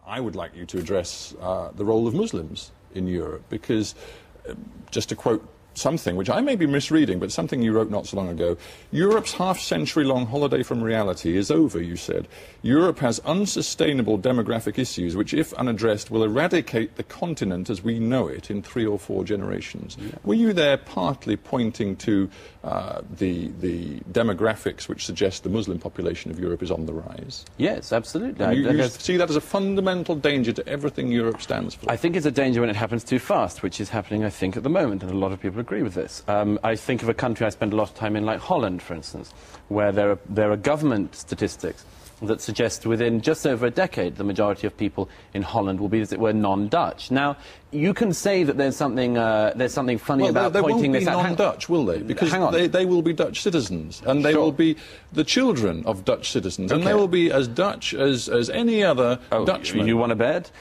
I would like you to address the role of Muslims in Europe, because, just to quote something which I may be misreading, but something you wrote not so long ago, Europe's half-century-long holiday from reality is over, you said. Europe has unsustainable demographic issues which, if unaddressed, will eradicate the continent as we know it in 3 or 4 generations. Yeah. Were you there partly pointing to the demographics which suggest the Muslim population of Europe is on the rise? Yes, absolutely. You see that as a fundamental danger to everything Europe stands for? I think it's a danger when it happens too fast, which is happening, I think, at the moment, and a lot of people agree with this. I think of a country I spend a lot of time in, like Holland, for instance, where there are government statistics that suggest within just over a decade the majority of people in Holland will be, as it were, non-Dutch. Now, you can say that there's something funny about pointing this out. They won't be non-Dutch, will they? Because they will be Dutch citizens, and they will be the children of Dutch citizens, and they will be as Dutch as any other Dutchman. You want to bet?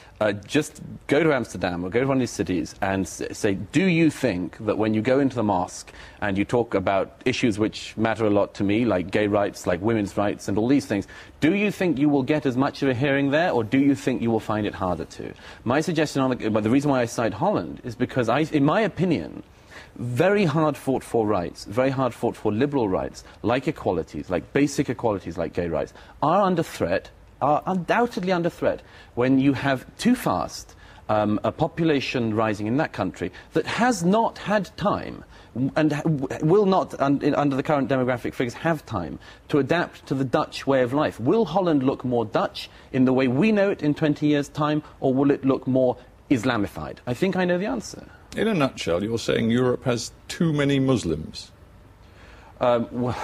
Just go to Amsterdam or go to one of these cities and say, do you think that when you go into the mosque and you talk about issues which matter a lot to me, like gay rights, like women's rights, and all these things, do you think you will get as much of a hearing there, or do you think you will find it harder to? My suggestion but the reason why I cite Holland is because in my opinion, very hard fought for rights, very hard fought for liberal rights, like equalities, like basic equalities, like gay rights, are under threat, are undoubtedly under threat when you have too fast a population rising in that country that has not had time and will not, under the current demographic figures, have time to adapt to the Dutch way of life. Will Holland look more Dutch in the way we know it in 20 years' time, or will it look more Islamified? I think I know the answer. In a nutshell, you're saying Europe has too many Muslims. Well,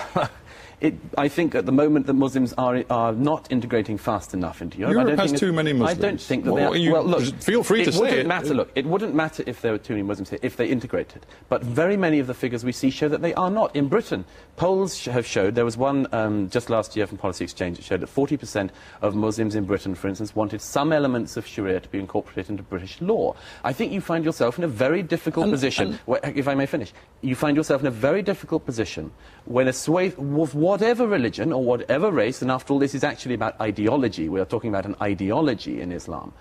I think at the moment that Muslims are not integrating fast enough into Europe. Europe has too many Muslims. I don't think that they are. Well, look, feel free to say it. Look, it wouldn't matter if there were too many Muslims here, if they integrated. But very many of the figures we see show that they are not. In Britain, polls have showed, there was one just last year from Policy Exchange, that showed that 40% of Muslims in Britain, for instance, wanted some elements of Sharia to be incorporated into British law. I think you find yourself in a very difficult position, if I may finish, you find yourself in a very difficult position when a swathe of whatever religion or whatever race, and after all this is actually about ideology, we are talking about an ideology in Islam,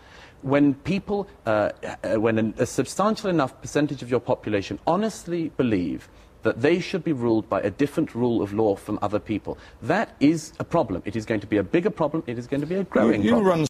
when people, when a substantial enough percentage of your population honestly believe that they should be ruled by a different rule of law from other people, that is a problem. It is going to be a bigger problem, it is going to be a growing problem.